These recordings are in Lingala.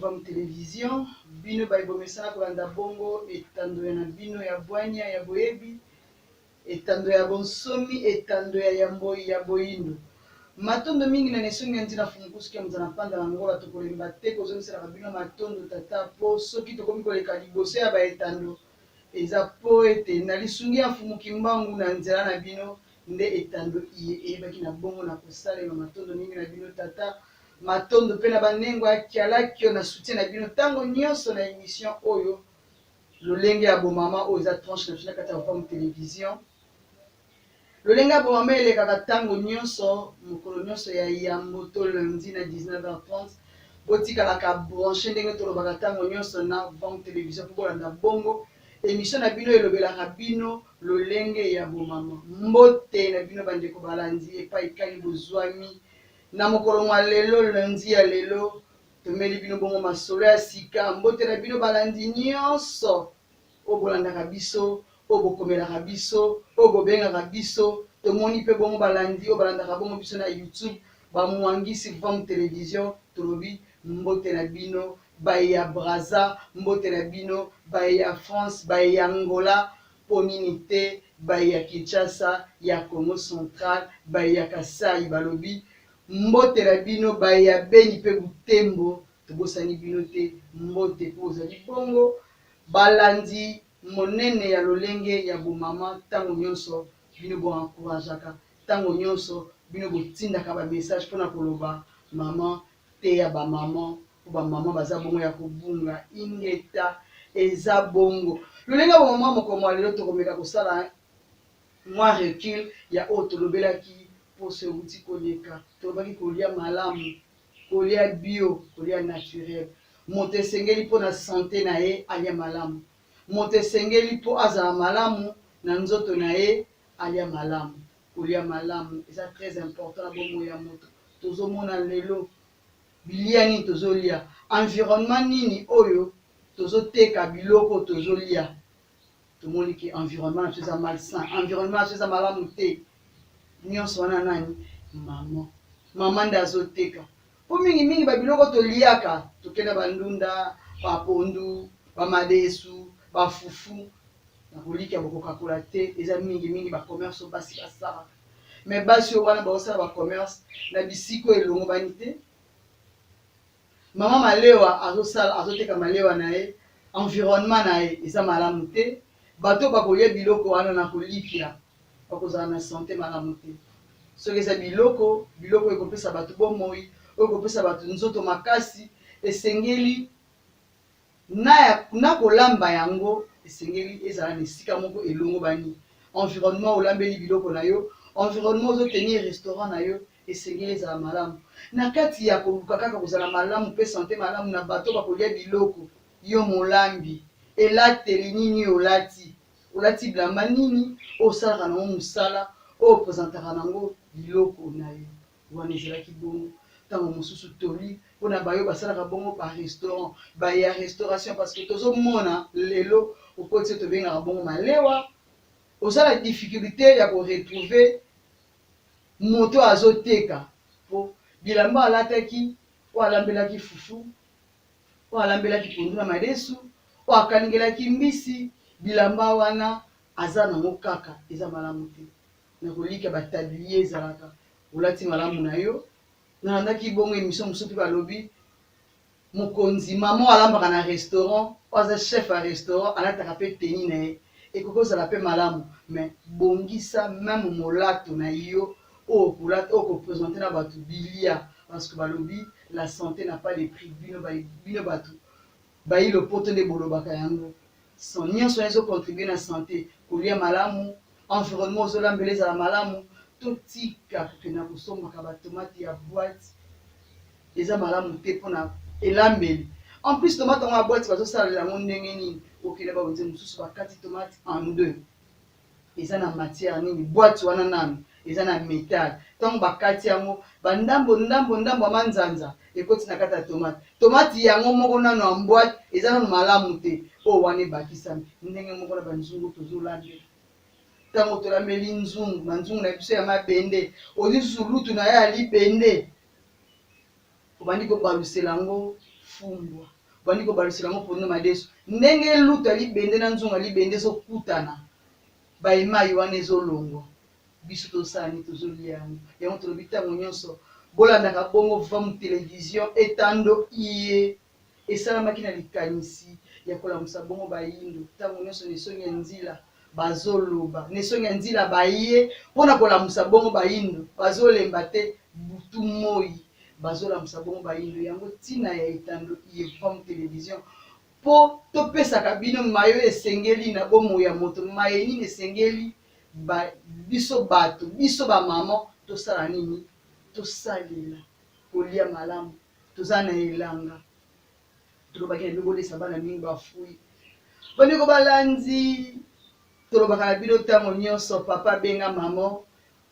Vam Télévision, bino baibomesana kolanda bongo etando ya na bino ya bwanya ya boyebi, etando ya bonsomi, etando ya yamboi ya boyindo. Matondo mingi na nesongi ntina fungusuki ya mzana panda na ngola tokolemba te kozongisela kabino matondo tata po soki tokomi koleka liboso ya baetando eza po ete na lisungi ya mfumuki mbangu na nzela na bino nde etando iye eyebaki na bongo na kosalela matondo mingi na bino tata matondo pe na banengo akialakio na soutien na bino ntango nyonso na émission oyo lolenge ya bomama oyo eza tranche na fina kati ya Vam Télévision. Lolenge ya bomama elekaka ntango nyonso mokolo nyonso ya yambo to lundi na 19h30 botikalaka branche ndenge tolobaka ntango nyonso na Vam Télévision mpo bolanda bongo émission na bino elobelaka bino lolenge ya bomama. Mbote na bino bandeko balandi epai ekali bozwami na mokolo mwa lelo lundi ya lelo tomeli bino bongo masolo ya sika. Mbote na bino balandi nyonso oyo bolandaka biso oyo bokomelaka biso oyo bobengaka biso tomoni mpe bongo balandi oyo balandaka bongo biso na YouTube bamwangisi Vam Télévision tolobi mbote na bino baye ya Braza, mbote na bino baye ya France, baye ya Angola po nini te, baye ya Kinshasa, ya Congo Central, baye ya Kasai balobi mbote na bino baye ya Beni pe Butembo tobosani bino te mbote po ozali bongo balandi monene ya lolenge ya bomama ntango nyonso bino boencourageaka ntango nyonso bino botindaka bamessage mpona koloba mama te ya bamama po bamama baza bongo ya kobunga ingeta eza bongo lolenge ya bomama mokolo lelo tokomeka kosala mwa recul ya oyo tolobelaki poso euti koleka tolobaki kolia malamu kolia bio kolia naturel moto esengeli mpo na sante na ye alia malamu moto esengeli mpo azala malamu na nzoto na ye alia malamu kolia malamu eza très important na bomoi ya moto. Tozomona lelo bilia nini tozolia environnement nini oyo tozoteka biloko tozolia tomoni ke environnement na biso eza malsain environnement na biso eza malamu te nyonso wana nani mama nde azoteka po mingimingi babiloko toliaka tokenda bandunda bapondu bamadesu bafufu na kolika bokokakola te eza mingimingi bacommerce oyo basi basalaka me basi oyo wana baosala bacommerce na bisiko elongobani te. Mama malewa azoteka malewa na ye environnement na ye eza malamu te bato bakolia biloko wana na kolipia bakozala na sante malamu te soki eza biloko ekopesa bato bomoi oyo ekopesa bato nzoto makasi esengeli na kolamba yango esengeli ezala na esika moko elongobani environnement olambeli biloko na yo environnement ozotenir restaurant na yo esengeli ezala malamu na kati ya koluka kaka kozala malamu mpe sante malamu na bato bakolia biloko yo molambi elateli nini olati bilamba nini osalaka nango mosala oyo opresentaka nango biloko na yo wana ezalaki bongo ntango mosusu toli mpona bayo basalaka bongo barestaurant baye ya restauration parce que tozomona lelo okoti tobengaka bongo malewa osala difficulté ya koretrouve moto azoteka po bilamba alataki oyo alambelaki fufu oyo alambelaki pondu na madesu oyo akalingelaki mbisi bilamba wana aza nango kaka eza malamu te na kolika batablier ezalaka olati malamu na yo nalandaki bongo émission mosusu mpe balobi mokonzi mama alambaka na restaurant oyo aza chef ya restaurant alataka mpe teni na ye ekoki ozala mpe malamu mais bongisa meme molato na yo oyo kopresente na bato bilia parce que balobi la santé n'a pas de prix bino bato bayi lopoto nde bolobaka yango son nyonso ezocontribue na santé kolia malamu environnement ozolambela ezala malamu totika kokenda kosombaka batomate ya boîte eza malamu te mpona elambeli en plus tomate yango ya boîte bazosalela yango ndenge nini okende bakonzi mosusu bakati tomate en deux eza na matière nini boîte wana nano eza na métal ntango bakati yango bandambo amanzanza ekoti na kati ya tomate yango moko nano en boîte eza nano malamu te oyo wana ebakisami ndenge moko na banzungu tozolambela ntango tolambeli nzungu banzungu na biso ya mabende ozwi susu lutu na ye ya libende obandi kobalusela yango fumbwa bandi ko balusela ngo pondo madeso ndenge luta libende na nzunga libende ezokutana bayimayi wana ezolongwa biso tosani tozolia yango tolobi ntango nyonso bolandaka bongo va mu télévision etando iye esalamaki na likanisi ya kolamusa bongo bayindo ntango nyonso nesongi ya nzila bazoloba nesongi ya nzila baye mpona kolamusa bongo bayindo bazolemba te butu moi bazolamusa bongo bayindo yango ntina ya etando iye va mu télévision po topesaka bino mayo esengeli na bomoi ya moto maye nini esengeli biso bato biso bamama tosala nini tosalela kolia malamu toza na elanga tolobaki na bino bolesa bana mingi bafui bandeko balandi tolobaka na bino ntango nyonso papa benga mama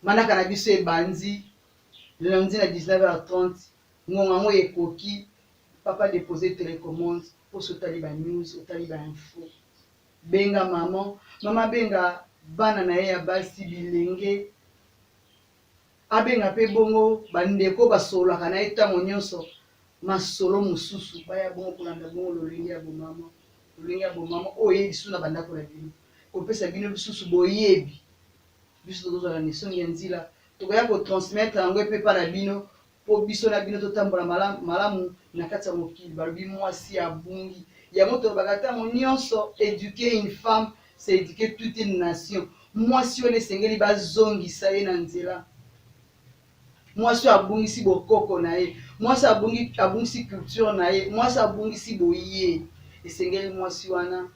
manaka na biso ebandi lundi na 19h30 ngonga ngo ekoki papa dépose télécommande poso otali banews otali bainfo benga mama benga bana na ye ya basi bilenge abenga mpe bongo bandeko basololaka na ye ntango nyonso masolo mosusu baya bongo kolanda bongo lolenge ya bomama oyo ye lisusu na bandako na bino kopesa bino lisusu boyebi biso tozala na esongi ya nzila tokoya kotransmettre yango epe mpa na bino mpo biso na bino totambola malamu na kati ya mokili balobi mwasi abungi yango tolobaka ntango nyonso éduquer une femme c'est éduquer toute une nation mwasi wana esengeli bazongisa ye na nzela mwasi abungisi bokoko na ye mwasi abungisi culture na ye mwasi abungisi boye esengeli mwasi wana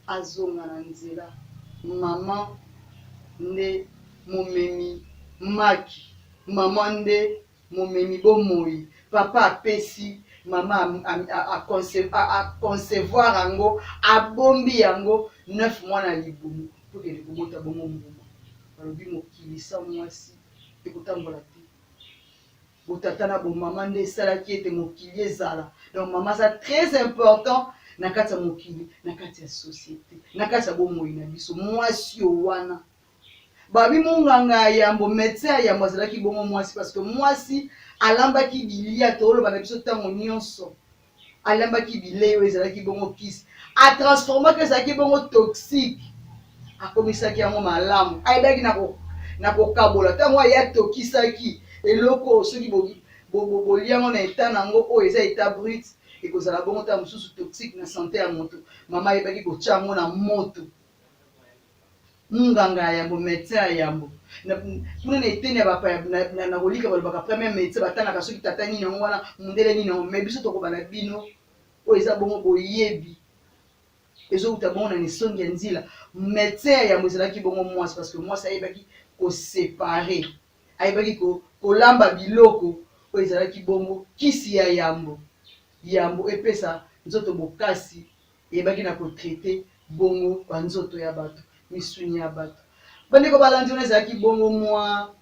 azonga na nzela mama nde momemi maki mama nde momemi bomoi papa apesi mama aconcevoir yango abombi yango 9 mois na libumu mpo kende kobota bongo mbuma balobi mokili sa mwasi ekotambola te botata na bomama nde esalaki ete mokili ezala donc mama aza très important na kati ya mokili na kati ya société na kati ya bomoi na biso mwasi yo wana babi munganga ya yambo médecin ya yambo azalaki bongo mwasi parce que mwasi alambaki bilia toloba na biso ntango nyonso alambaki bilei oyo ezalaki bongo kisi atransformaki ezalaki bongo toxique akomisaki yango malamu ayebaki na kokabola ntango aya tokisaki eloko soki boliango na eta nango oyo eza eta brut ekozala bongo ntango mosusu toxique na santé ya moto mama ayebaki kotya yango na moto munganga ya yambo médecin ya yambo kuna na eteni ya bapaya na kolika balobaka premier médecin batangaka soki tata nini yango wana mundele nini yango mais biso tokobana bino oyo eza bongo boyebi ezouta bongo na nisongi ya nzila médecin ya yambo ezalaki bongo mwasi parce que mwasi ayebaki kosepare ayebaki kolamba biloko oyo ezalaki bongo kisi ya yambo epesa nzoto bokasi eyebaki na kotraite bongo banzoto ya bato misuni ya bato bandeko balandi wana ezalaki bongo mwa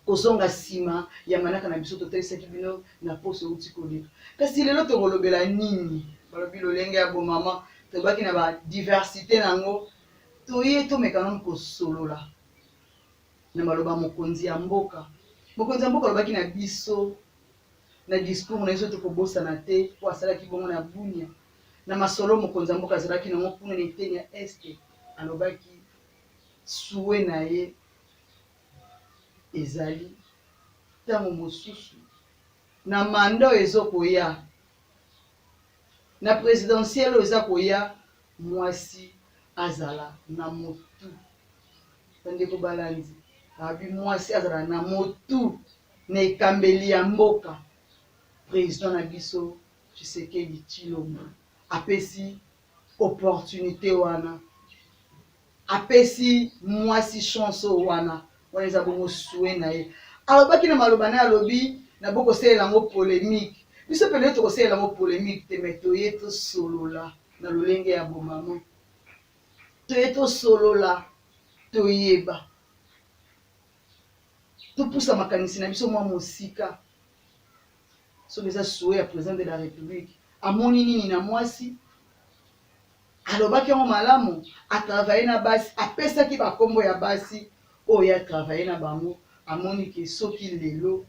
kozonga nsima ya manaka na biso totalisaki bino na poso euti koleka kasi lelo tokolobela nini balobi lolenge ya bomama tobaki na badiversité nango toye tomekana kosolola na maloba mokonzi ya mboka alobaki na biso na discours na biso tokobosana te po asalaki bongo na bunia na masolo mokonzi ya mboka azalaki nango kuna na eteni ya este alobaki suwe na ye ezali ntango mosusu na manda oyo ezokoya na présidentielle oyo eza koya mwasi azala na motu bandeko balandi abi mwasi azala na motu na ekambeli ya mboka président na biso Tshisekedi Tshilombo apesi opportunité wana apesi mwasi chance wana eza bongo suwe na ye alobaki na maloba na alobi na bokosalela yango polémique biso pele tokosalela yango polémique te mais toye tosolola na lolenge ya bomama toye tosolola toyeba topusa makanisi na biso mwa mosika soki eza suwe ya président de la république amoni nini na mwasi alobaki yango malamu atravaye na basi apesaki bakombo ya basi oyo atravaye na bango amoni ke soki lelo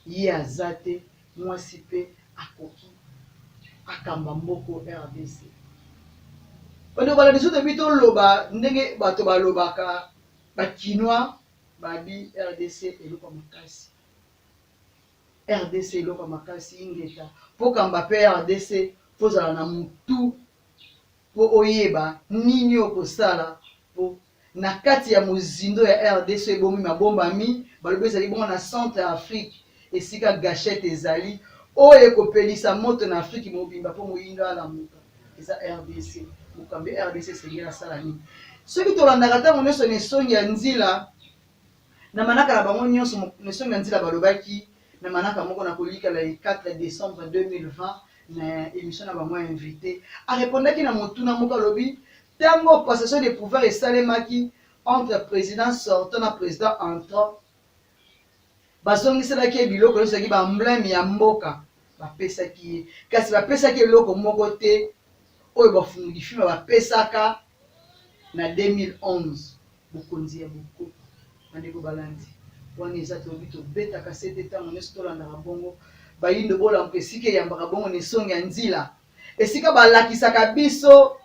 ye aza te mwasi mpe akoki akamba mboko RDC. Ondo bala biso te bito loba ndenge bato balobaka ba Chinois babi RDC eloko makasi. RDC eloko makasi ingeta po kamba pe RDC pozala na mutu po oyeba nini okosala po na kati ya mozindo ya RDC ebomi mabombami balobi ezali bongo na Centre Afrique esika gâchette ezali oyo ekopelisa moto na Afrique mobimba po moyindo ala muka eza RDC mokambi RDC esengeli asala nini soki tolandaka ntango nyonso na esongi ya nzila na manaka na bango nyonso na esongi ya nzila balobaki na manaka moko na kolika le 4 décembre 2020 na émission na bango invité arépondaki na motuna moko alobi tango passation de pouvoir esalemaki entre président sortant na président entrant bazongiselaki biloko nyonso ezalaki baemblème ya mboka bapesaki ye kasi bapesaki eloko moko te oyo bafunguli filme bapesaka na 2011 bokonzi ya bokoko bandeko balandi wana eza tobi tobetaka sete ntango nyonso tolandaka bongo bayindo bolamuka esika eyambaka bongo na esongi ya nzila esika balakisaka biso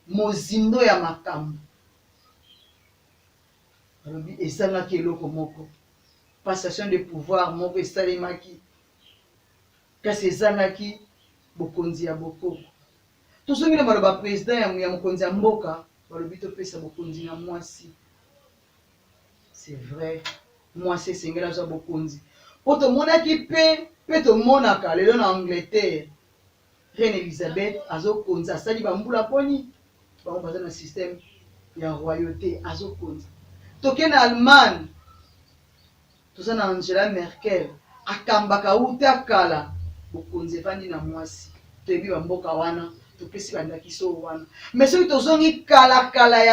mozindo ya makambo balobi esangaki eloko moko passation de pouvoir moko esalemaki kasi ezangaki bokonzi ya bokoko tozongile baloba président ya mokonzi ya mboka balobi topesa bokonzi na mwasi. C'est vrai mwasi esengeli azwa bokonzi po tomonaki pe tomonaka lelo na Angleterre reine Elizabeth azokonza asali bambula poni bango baza na système ya royauté azokonza toke na Allemagne toza na Angela Merkel akambaka uta kala bokonzi evandi na mwasi toyebi bamboka wana topesi bandakiso wana mais soki tozongi kala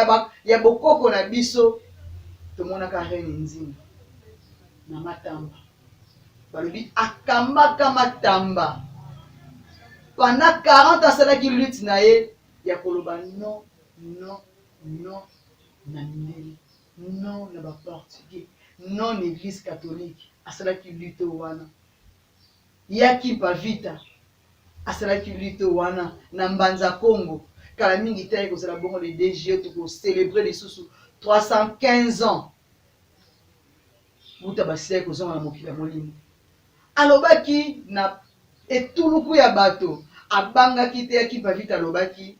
ya bokoko na biso tomonaka reine nzinga na Matamba balobi akambaka Matamba pendant 40 asalaki lutte na ye ya koloba non na mindele non na baportugais non église catholique asalaki lutte wana yaki Pavita asalaki lutte wana na Mbanza Congo kala mingi te kozala bongo le DG toko célébrer lisusu 315 ans buta basila kozonga na mokili ya molimo alobaki na etuluku ya bato abangaki te yaki Pavita alobaki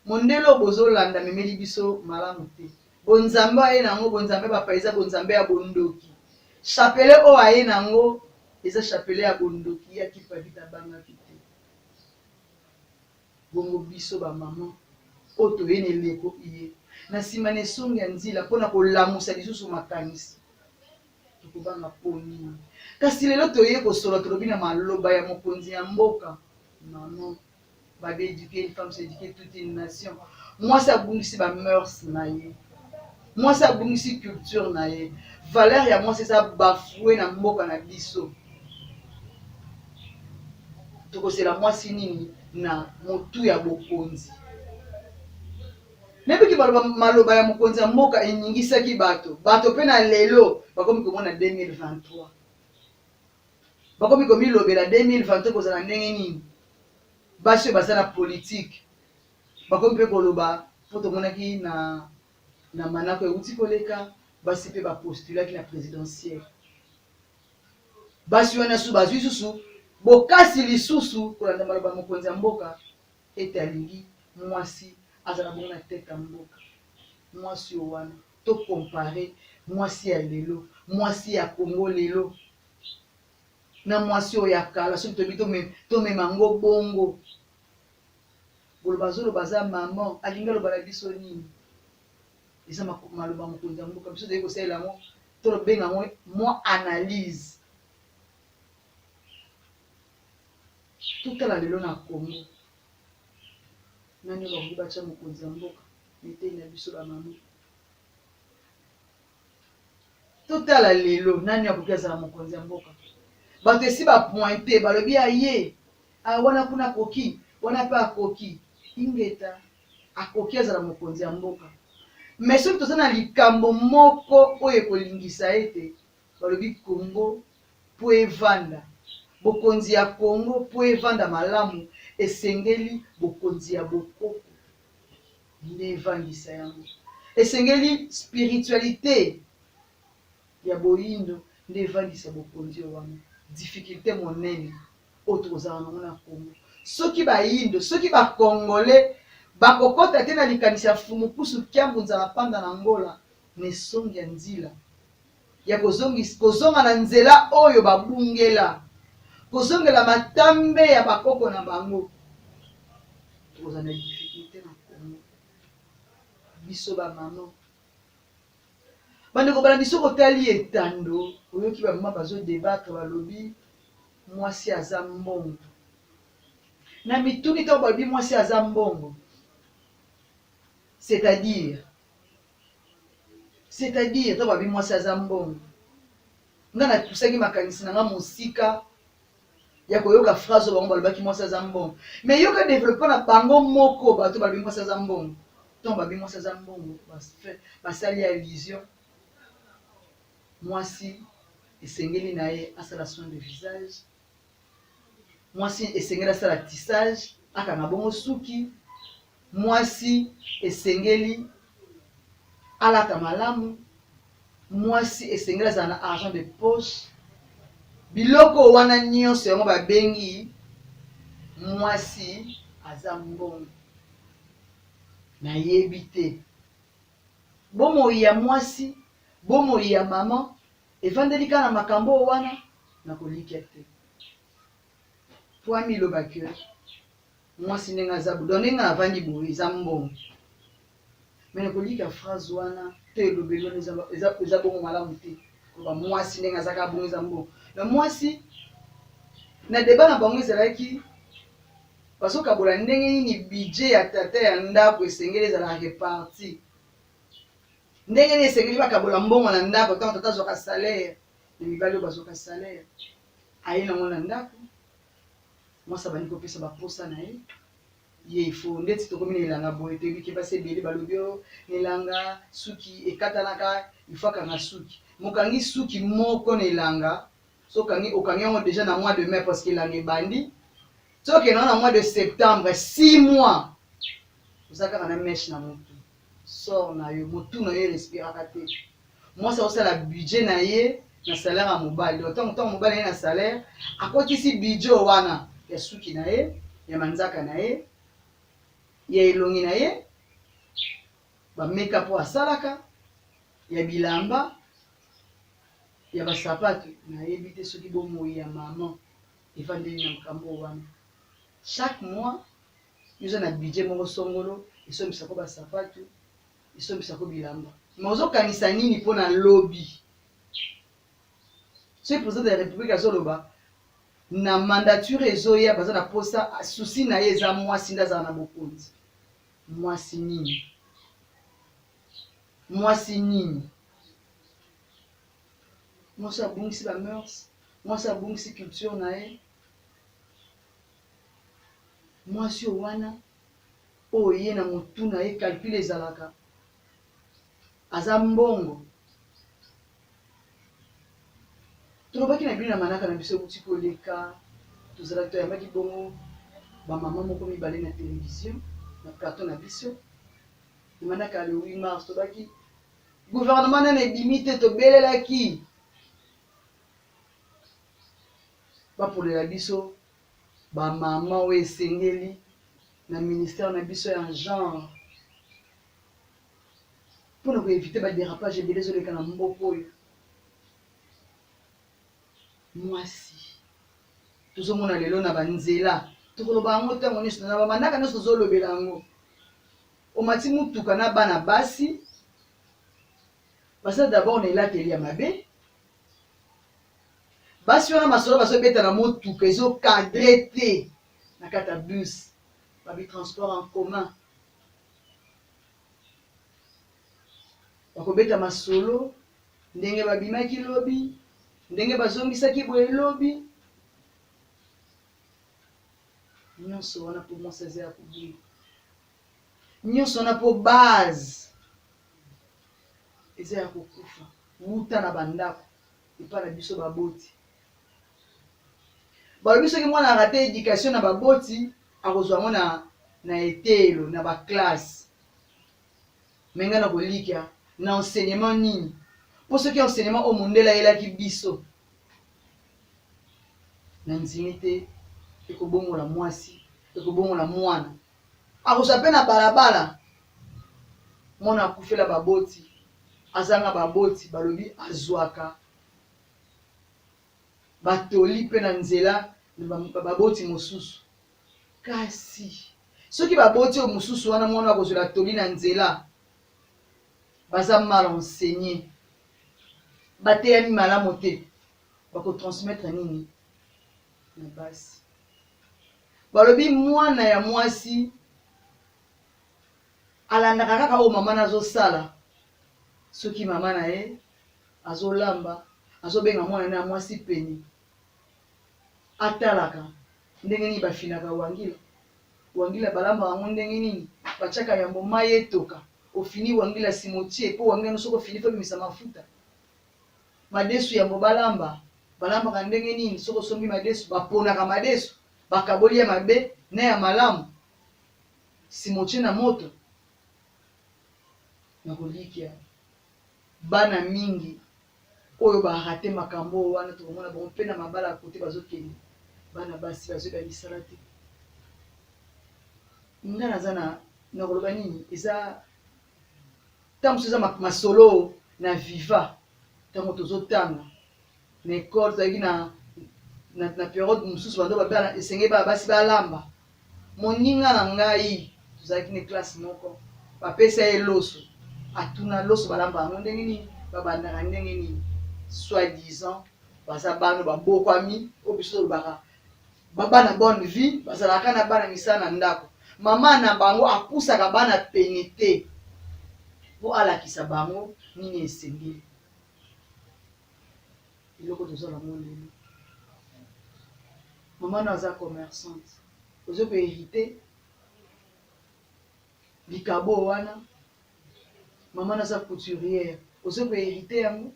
mondelo bozolanda memeli biso malamu te bonzambe aye nango bonzambe bapaisa bonzambe ya bondoki chapele o aye nango eza chapele ya bondoki yaki Pavita abangaki te bongo biso bamama oyo toyene leko iye na nsima na esongi ya nzila mpona kolamusa lisusu makanisi tokobanga poni kasi lelo toye kosola tolobi na maloba ya mokonzi ya mboka mama babe éduquer une femme c'est éduquer toute une nation mwasi abungisi bameurs na ye mwasi abungisi culture na ye valeur ya mwasi eza bafue na mboka na biso tokosela mwasi nini na motu ya bokonzi nebiki maloba ya mokonzi ya mboka enyingisaki bato pe na lelo bakomi komona 2023 bakomi komilobela 2023 kozala ndenge nini basi baza na politique bakomi mpe koloba po tomonaki na manako euti koleka basi mpe bapostulaki na présidentielle basi wana su bazwi susu bokasi lisusu kolanda maloba mokonzi ya mboka ete alingi mwasi azala bongo na tete ya mboka mwasi oyo wana to compare mwasi ya lelo mwasi ya Kongo lelo na mwasi oyo ya kala soki tobi tomema ngo bongo boloba zoloba za mama alingi aloba na biso nini eza maloba mokonzi ya mboka biso toyei kosalela yango tolobenga yango mwa analyse totala lelo na Kongo nani bakoki batya mokonzi ya mboka mitei na biso bamama totala lelo nani akoki azala mokonzi ya mboka bato esi bapointe balobi aye wana kuna akoki wana mpe akoki ingeta akoki azala mokonzi ya mboka mais soki toza na likambo moko oyo ekolingisa ete balobi Kongo po evanda bokonzi ya Congo po evanda malamu esengeli bokonzi ya bokoko nde evandisa yango, esengeli spiritualité ya boyindo nde evandisa bokonzi wana. Difficulté monene oyo tokozala nango na Congo soki bayindo soki bakongole bakokota te na likanisi ya fumukusu kiambu nzala panda na ngola na esongi ya nzila ya kozonga na nzela oyo babungela, kozongela matambe ya bakoko na bango, tokozala na difficulté na Congo. Biso bamama bandeko bana biso kotali etando oyoki bamama bazodebatre balobi mwasi aza mbongo na mituni ntango balobi mwasi aza mbongo, c'est-à-dire ntango balobi mwasi aza mbongo nga napusaki makanisi na nga mosika ya koyoka phrase bango balobaki mwasi aza mbongo, mais yoka développe na bango moko bato balobi mwasi aza mbongo ntango balobi mwasi aza mbongo basali allusion mwasi esengeli na ye asala soin de visage, mwasi esengeli asala tissage akanga bongo suki, mwasi esengeli alata malamu, mwasi esengeli azala na argent de poche, biloko wana nyonso yango babengi mwasi aza mbongo. Nayebi te bomoi ya mwasi bomoi ya mama evandeli kaka na makambo wana nakolikia te po amilobaki mwasi ndenge aza budo ndenge avandi boye eza mbongo, me nakolika phrase wana te elobeli wana eza bongo malamu te koba mwasi ndenge azaka bongo eza mbongo. Na mwasi na deba na bango ezalaki bazokabola ndenge nini budget ya tata ya ndako esengeli ezala reparti, ndenge nini esengeli bakabola mbongo na ndako ntango tata azwaka salaire na mibali oyo bazwaka salaire aye nango na ndako, mwasi abandi kopesa baposa na ye ye ifo ndeti tokomi na elanga boye toyebiki basi ebele balobi oyo na elanga suki ekatanaka ifo akanga suki, mokangi suki moko na elanga so okangi yango déjà na mois de mai parce que elanga ebandi soki na mois de septembre 6 mois oza kaka na meshe na motu sor na yo motu na yo respiraka te, mwasi akosala budget na ye na salaire ya mobali ntango mobali na ye na salaire akotisi budget wana ya suki na ye ya manzaka na ye ya elongi na ye bameka po asalaka ya bilamba ya basapatu. Nayebi te soki bomoi ya mama evandeli na makambo wana chaque mois yoza na budget moko songolo esombisako basapatu esombisako bilamba, mais ozokanisa nini mpo na lobi? Soki président de la république azoloba na mandature ezoya baza na posa susi na ye eza mwasi nde azala na bokonzi, mwasi nini? Mwasi nini? Mwasi abungisi ba mœurs, mwasi abungisi culture na ye, mwasi wana oyo ye na motu na ye calcul ezalaka aza mbongo. Tolobaki na bino na manaka na biso ekuti koleka tozalaki toyambaki bongo bamama moko mibale na télévision na plateau na biso na manaka le 8 mars tolobaki gouvernement nane ebimi te tobelelaki bapolela biso bamama oyo esengeli na ministère na biso ya genre mpona koevite badérapage ebele ezoleka na mboka oyo. Mwasi tozomona lelo na banzela tokoloba yango ntango nyonso na bamandaka nyonso tozolobela yango omati mutuka na bana basi baza d'abord na elateli ya mabe, basi wana masolo bazobeta na motuka ezokadre te na kati ya bus babi transport en commun bakobeta masolo ndenge babimaki lobi ndenge bazongisaki boye lobi nyonso wana po mwasi eza ya kobunga, nyonso wana po base eza ya kokufa wuta na bandako epa na biso baboti. balobi soki mwana arate éducation na baboti akozwa ngo na etelo na baklasse me ngai na kolikya na enseignement nini mpo soki enseignement oyo mondele ayelaki biso na nzimi te ekobongola mwasi ekobongola mwana akozwa mpe na balabala mwana akufela baboti azanga baboti balobi azwaka batoli mpe na nzela baboti mosusu kasi soki baboti oyo mosusu wana mwana akozwela toli na nzela baza mal enseigné bateyami malamu te bakotransmettre nini na basi balobi mwana ya mwasi alandaka kaka oyo mama nazosala soki mama na ye azolamba azobenga mwana na mwasi pene atalaka ndenge nini bafinaka wangila balamba yango ndenge nini batiaka yambo mai etoka ofini wangila simotie po wangila no soko ofini fo bimisa mafuta madesu yambo balambaka ndenge nini soko sombi madesu baponaka madesu bakaboli ya mabe na ya malamu simotie na moto na kolikya bana mingi oyo barate makambo wana tokomona bango mpe na mabala ya kote bazokende bana basi bazoyeba misala te nga naza na koloba nini eza ntango mosusu eza masolo na viva ntango tozotanga na ekole tozalaki na periode mosusu bando babala esenge basi balamba moninga na ngai tozalaki na classe moko bapesa ye loso atuna loso balamba yango ndenge nini babandaka ndenge nini soi-disant baza bano babokwami oyo biso tolobaka babana bonne vie bazalaka na bana misala na ndako mama na bango apusaka bana pene te mpo alakisa bango nini esengeli eloko tozala ngo lelo mama no aza commerçante ozokohérite likabo wana mama no aza couturière ozokohérite yango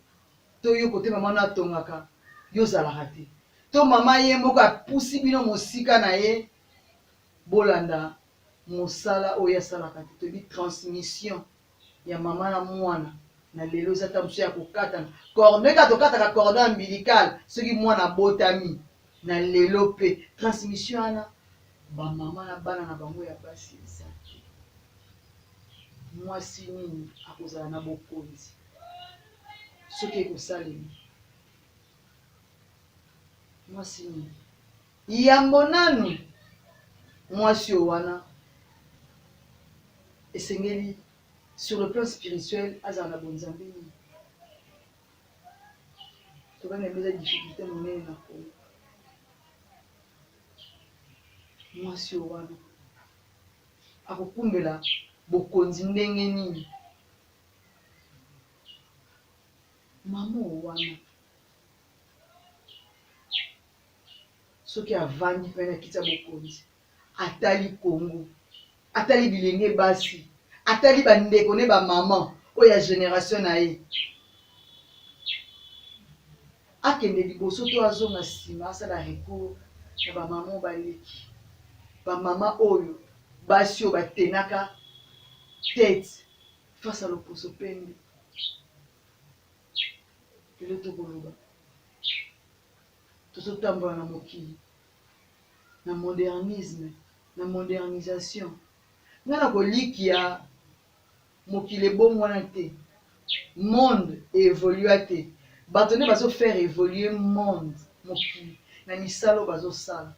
to yo kote mama no atongaka yo ozalaka te to mama ye moko apusi bino mosika na ye bolanda mosala oyo asalaka te toyebi transmission ya mama na mwana na lelo eza ta mosusu ya kokatana cordon ka tokataka cordon umbilical soki mwana botami na lelo mpe transmission wana bamama na bana na bango ya basi eza te mwasi nini akozala na bokonzi soki ekosalemi mwasi nini yambo nanu mwasi oyo wana esengeli sur le plan spirituel azala na bonzambe nini tokanga eza difficulté monene na kongo mwasi oyo wana akokumbela bokonzi ndenge nini mama oyo wana soki avandi mpe na kiti ya bokonzi atali kongo atali bilenge basi atali bandeko ne bamama oyo ya génération na ye akende liboso to azonga nsima asala recours na bamama baleki bamama oyo basi oyo batenaka tete face à loposo pembe lelo tokoloba tozotambola na mokili na modernisme na modernisation nga na kolikia mokili ebongwana te monde évolua te bato nde bazofaire évoluer monde mokili na misala oyo bazosala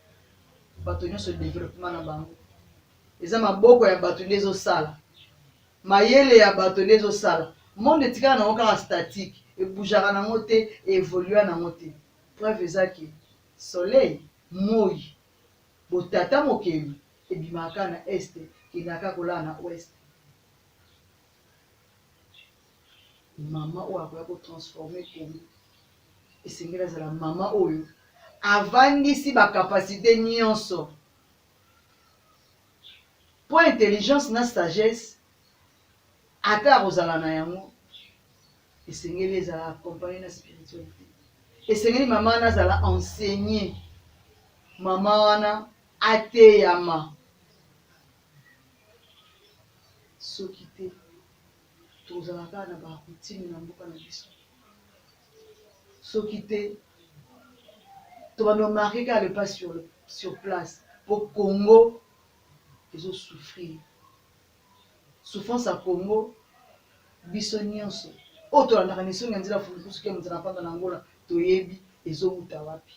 bato nyonso développement na bango eza maboko ya bato nde ezosala mayele ya bato nde ezosala monde etikala nango kaka statique ebujaka nango te évolua nango te preuve ezaki soleil moi botata mokeli ebimaka na este kendaka kolala na ouest mama oyo akoya kotransforme kongo esengeli azala mama oyo avandisi bakapasité nyonso po intelligence na sagesse ata akozala na yango esengeli ezala accompagné na spiritualité esengeli mama wana azala enseigné mama wana ateyama soki te tozalaka na bakutimi na mboka na biso soki te tobanomarke kaka le pas sur place po Congo ezosouffrir souffrance ya Congo biso nyonso oyo tolandaka nisongi ya nzela fuluku soki ya moto na panda na Angola toyebi ezowuta wapi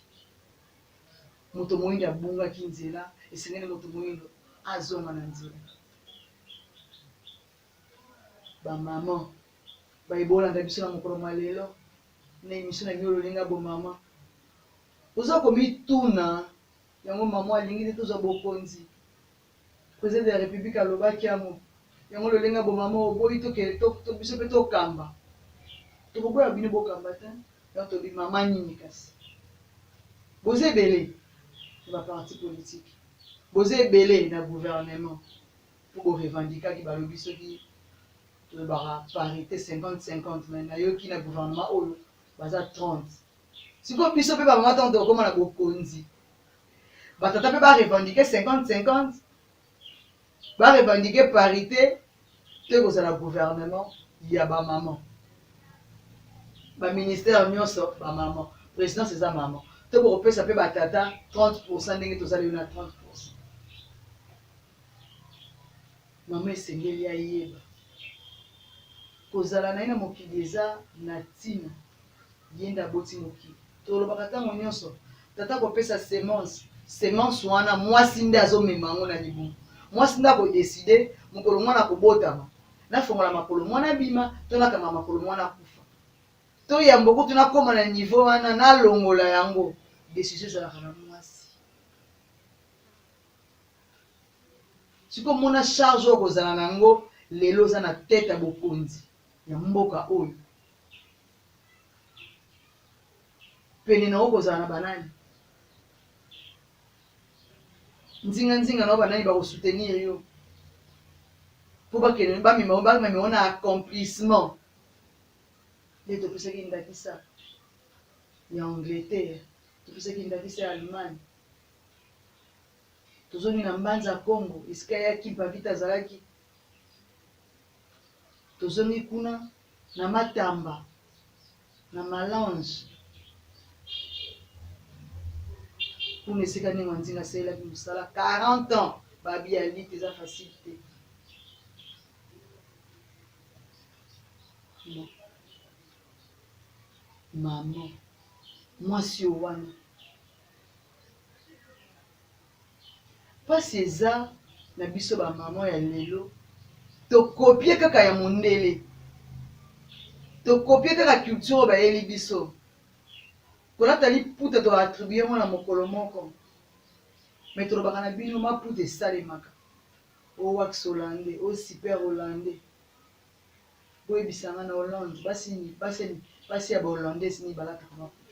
moto moyindo abungaki nzela esengeli moto moyindo azonga na nzela bamama bayibolanda biso na mokolo mwa lelo na émission na bino lolinga bomama oza komituna yango mama alingi te tozwa bokonzi président de la république alobaki yango yango lolinga bomama oboyi biso mpe tokamba tokoboya bino bokamba te yango tobi mama nini kasi boza ebele na baparti politique boza ebele na gouvernement mpo borevendikaki balobi soki tolobaka parité 50-50 mais nayoki na gouvernement oyo baza 30 sikoyo biso mpe bamama ntango tokokóma na bokonzi batata mpe barevendike 50-50 barevendike parité te kozala gouvernement ya bamama baministère nyonso bamama présidence eza mama te bokopesa mpe batata 30% ndenge tozali na 30%. Mama esengeli ayeba kozala na ye na mokili eza na ntina yenda aboti mokili tolobaka ntango nyonso tata kopesa semence wana mwasi nde azomema yango na libungu mwasi nde akodeside mokolo mwana akobotama nafongola makolo mwana bima to nakanga makolo mwana akufa to yambo kutu nakóma na niveau wana nalongola yango décision ezalaka na mwasi sikomona charge oyo kozala nango lelo oza na tete ya bokonzi ya mboka oyo pene na okozala na banani nzinga na banani bakosoutenir yo mpo bakende bamema na accomplissement nde topesaki ndakisa ya Angleterre topesaki ndakisa ya Allemagne tozongi na mbanza ya Congo esika yaki mpavita azalaki tozongi kuna na Matamba na Malange kuna esika ndenge nzinga asalelaki mosala 40 ans babi ya lite eza facile te mama mwasi yo wana mpasi eza na biso bamama ya lelo tokopie kaka ya mondele tokopie kaka culture bayeli biso kolata liputa toatribue ngo na mokolo moko me tolobaka na bino maputa esalemaka o wax hollandais o super hollandais boyebisanga na Hollande basi ya bahollandais ni balataka maputa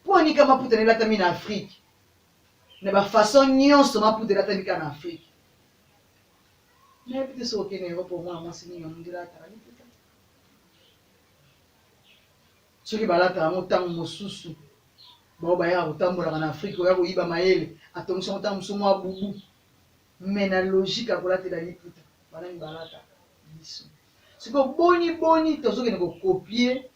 mpo anika maputa na elatami na Afrique na bafaçon nyonso maputa elatami ka na Afrique nayebi te soki okende Europe omona mwasi nini yamundi elataka liputa soki balataka yango ntango mosusu bao bayaka kotambolaka na Afrique oya koyiba mayele atongisa ntango mosusu mwa bubu me na logique akolatela liputa banani balata biso siko boni tozokende kokopie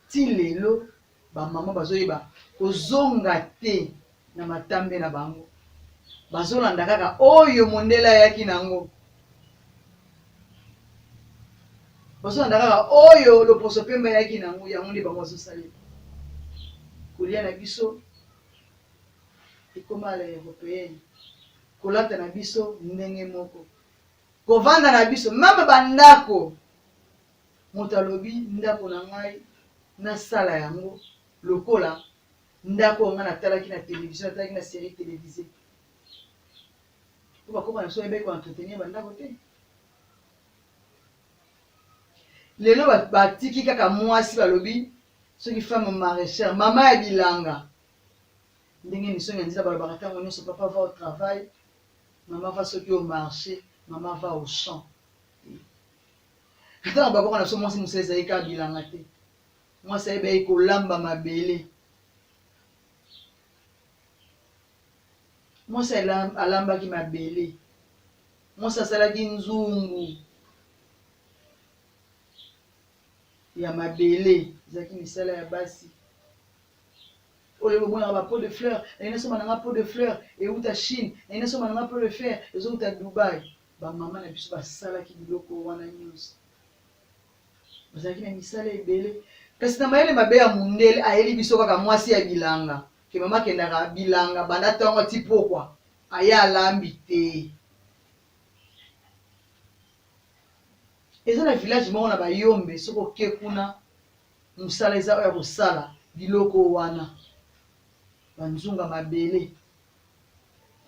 ti lelo bamama bazoyeba kozonga te na matambe na bango bazolanda kaka oyo mondele ayaki nango bazolanda kaka oyo loposo pembe ayaki nango yango nde bango bazosalela kolia na biso ekoma la européenne kolata na biso ndenge moko kovanda na biso mame bandako moto alobi ndako na ngai nasala yango lokola ndako nga natalaki na télévision natalaki na série télévisée po bakoma na biso ebeki koentretenir bandako te lelo batiki kaka mwasi balobi soki femme maraîchère mama ya bilanga ndenge misongi ya nzela balobaka ntango nyonso papa va au travail mama va soki au marché mama va au champ ntango bakoko na biso mwasi mosala ezali kaka bilanga te mwasi ayebaki kolamba mabele, mwasi alambaki mabele, mwasi asalaki nzungu ya mabele, ezalaki misala ya basi. Oyo bobonaka ba pot de fleur, na soma nanga pot de fleur euta Chine, na soma nanga pot de fleur ezouta Dubai. Bamama na biso basalaki biloko wana nyonso, bazalaki na misala ebele. Kasi na mayele mabe ya mundele ayeli biso kaka mwasi ya bilanga, ke mama kendaka bilanga banda ntango ti pokwa aya alambi te. Eza na village moko na bayombe, soko oke kuna mosala eza oyo ya kosala biloko wana banzunga mabele,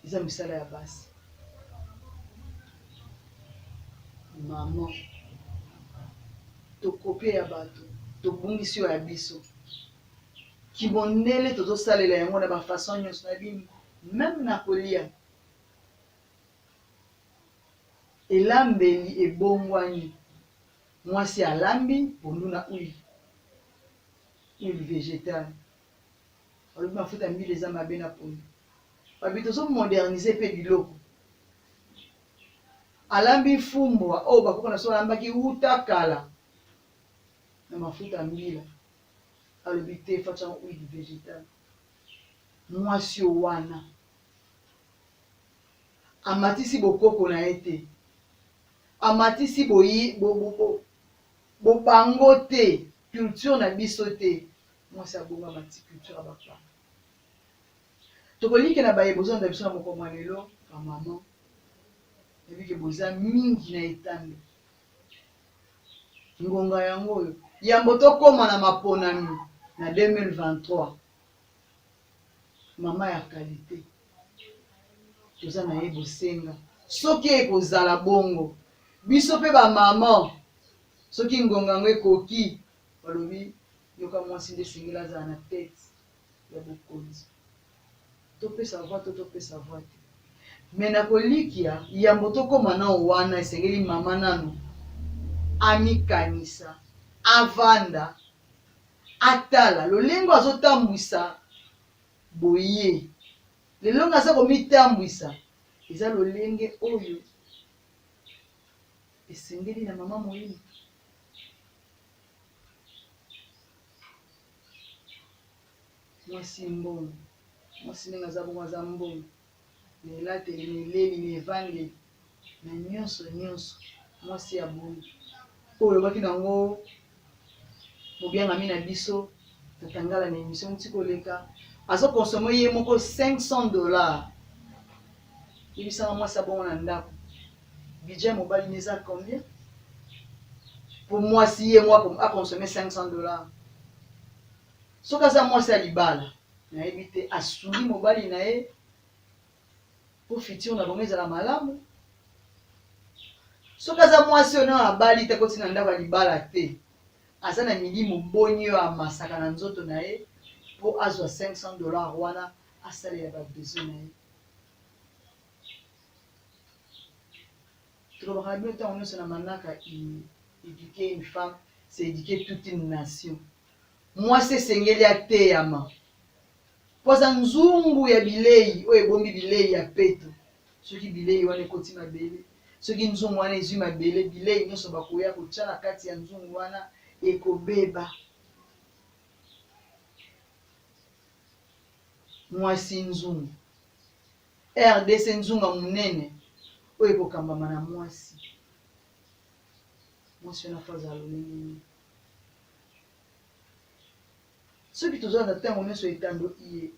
eza misala ya basi. Mama tokopie ya bato, tobungisi oyo ya biso, kibondele tozosalela yango na bafason nyonso na bino, meme na kolia. Elambeli ebongwani, mwasi alambi pondu na huile végétale, alobi mafuta mbili eza mabe na pondu. Babi tozomodernize mpe biloko, alambi fumbwa oyo bakoko na so alambaki wuta kala na mafuta mbila, alobi te fatyango huile végétale. Mwasi wana amatisi bokoko na ye te, amatisi bobango te, culture na biso te. Mwasi abonga mati culture ya bapana. Tokolike na baye bozo na biso na mokoma lelo ba mama ebike boza mingi na etambe ngonga yango oyo yambo tokoma na maponami na 2023. Mama ya kalite toza na ye bosenga soki ekozala bongo biso pe ba mama, soki ngonga yango ekoki balobi yoka mwasi nde singela azala na tete ya bokonzi, topesa voix to topesa voix te. Me na kolikia yambo tokoma na wana esengeli mama nanu amikanisa, avanda, atala lolengo azotambwisa boye, lelongo aza komitambwisa eza lolenge oyo esengeli na mama moyini. Mwasi mbongo, mwasi ndenge aza bongo aza mbongo, na elateli na eleli na evangeli na nyonso nyonso, mwasi ya bongo oyo olobaki nango mobiangami na biso tatangala na émission nti koleka azokonsome ye moko $500. Yebisanga mwasi ya bongo na ndako budget mobali neza combien po mwasi ye moko akonsome $500. Soki aza mwasi ya libala nayebi te asungi mobali na ye po futur na bango ezala malamu. Soki aza mwasi oyo na abali te koti na ndako ya libala te, aza na milimo boni oyo amasaka na nzoto na ye po azwa $500 wana asalela babesoin na ye. Tolobaka bien ntango nyonso na manaka éduquer une femme, c'est éduquer toute une nation. Mwasi esengeli ateyama po aza nzungu ya bilei oyo ebombi bilei ya peto. Soki bilei wana ekoti mabele, soki nzungu wana ezwi mabele, bilei nyonso bakoya kotya na kati ya nzungu wana ekobeba. Mwasi nzungu RDC nzunga munene oyo ekokambama na mwasi. Mwasi wana fo azala lolenge. Soki toza na ntango nyonso etando iye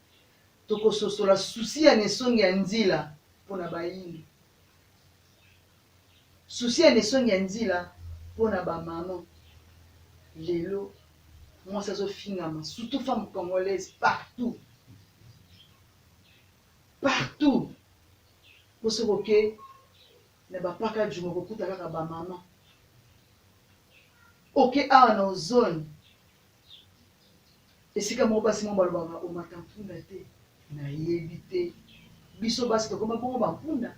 tokososola susi ya nesongi ya nzila mpona bayini, susi ya nesongi ya nzila mpona bamama. Lelo mwasi azofingama, surtout femme congolaise partout partout. Poso koke na bapaka jumo kokuta kaka bamama oke awa na ozone esika moko basi moko balobaka omata mpunda te, nayebi te. Biso basi tokoma bongo bampunda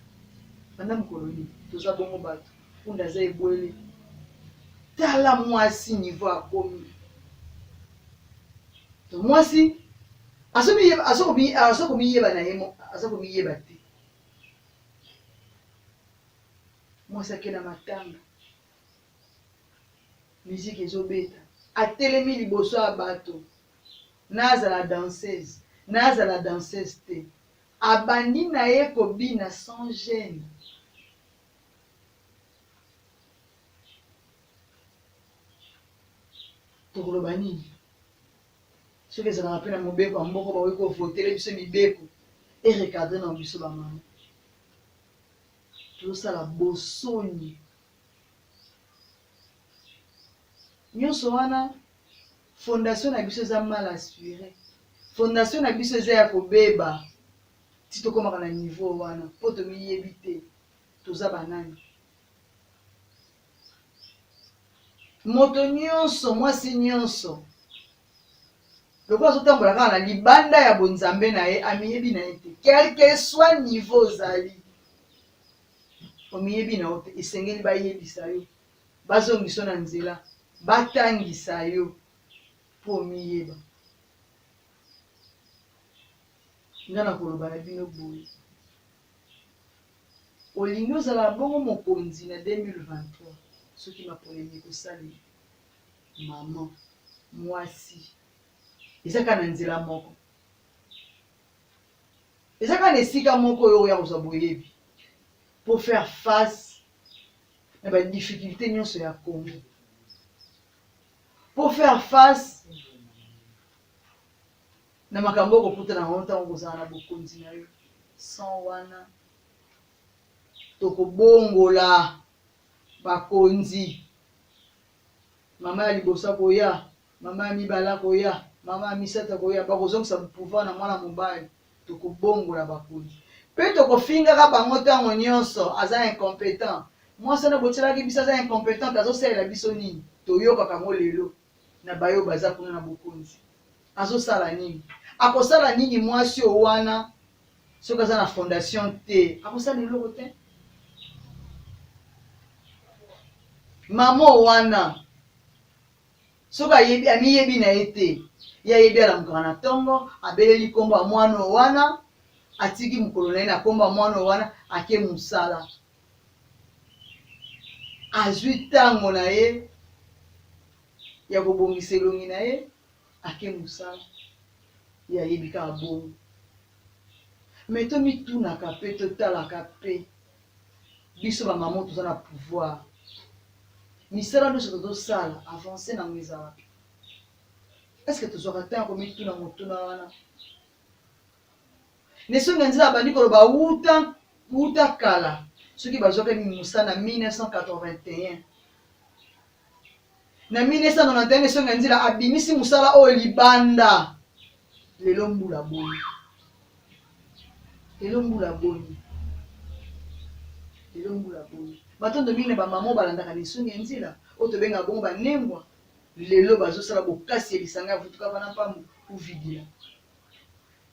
banda mokolo nini toza bongo bato mpunda aza ebwele. Tala mwasi niveau akomi to mwasi asokomiyeba na ye asokomiyeba te mwasi ake na matanga musique ezobeta atelemi liboso ya bato nazala danseuse te abandi na ye kobina sans gêne. Tokoloba nini soki ezalaka mpe na mobeko ya mboko bakoki kovotele biso mibeko erecadre na biso bamama tozosala bosoni nyonso wana. Fondation na biso eza mal assuré, fondation na biso eza ya kobeba ti tokomaka na niveau wana mpo tomiyebi te toza banani. Moto nyonso mwasi nyonso lokola azotambola kaka na libanda ya bonzambe na ye amiyebi na ye te, quelque soit niveau ozali omiyebi na yo te. Esengeli bayebisa yo, bazongisa na nzela, batangisa yo mpo omiyeba. Nga na koloba na bino boye, olingi ozala bongo mokonzi na 2023 soki maponemi kosali mama mwasi eza kaka na nzela moko, eza kaka na esika moko oyo oya kozwa boyebi pour faire face na badifficulté nyonso ya Congo, pour faire face na makambo okokutana nango ntango kozala na bokonzi na yo. Sans wana tokobongola bakonzi, mama ya liboso koya, mama ya mibala koya, mama ya misata koya, bakozongisa pouvoir na mwana mobali. Tokobongola bakonzi mpe tokofingaka bango ntango nyonso aza incompétent. Mwasi na botielaki biso aza incompétent, azosalela biso nini? Toyokaka yango lelo na bayo baza kuna na bokonzi. Azosala nini? Akosala nini mwasi o wana soki aza na fondation te? Akosala eloko te. Mama o wana soki amiyebi na ye te, ye ayebi alamukaka na ntongo, abeleli nkombo ya mwana o wana, atiki mokolo na ye na nkombo ya mwana o wana, ake mosala. Azwi ntango na ye ya kobongisa elongi na ye, ake mosala. Ye ayebi kaka bongo. Me tomitunaka mpe totalaka mpe biso bamama toza na pouvoir. Misala nyonso tozosala avance nango eza wapi? Eske tozwaka ntango komituna motuna wana? Nesonga nzela bandi koloba wuta kala soki bazwaka mosala na 1981 na 1991 nesonga nzela abimisi mosala oyo libanda. Lelo mbula boni, lelo mbula boni, lelo mbula boni. Batondo mingi na bamama balandaka nesonga nzela oyo tobenga bongo banembwa, lelo bazosala bokasi ya lisanga ya vutuka bana mpambu uvidila.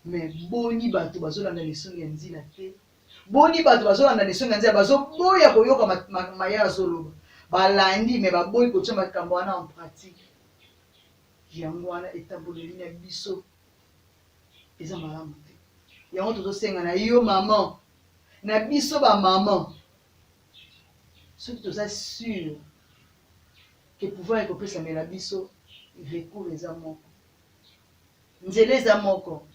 Me boni bato bazolanda nesonga ya nzela te, boni bato bazolanda nesonga ya nzela bazoboya koyoka maya azoloba, balandi me baboyi kotia makambo wana en pratique. Yango wana etamboleli na biso eza malamu te. Yango tozosenga na yo mama, na biso bamama, soki toza sûr ke pouvoir ekopesamela biso, recours eza moko, nzela eza moko.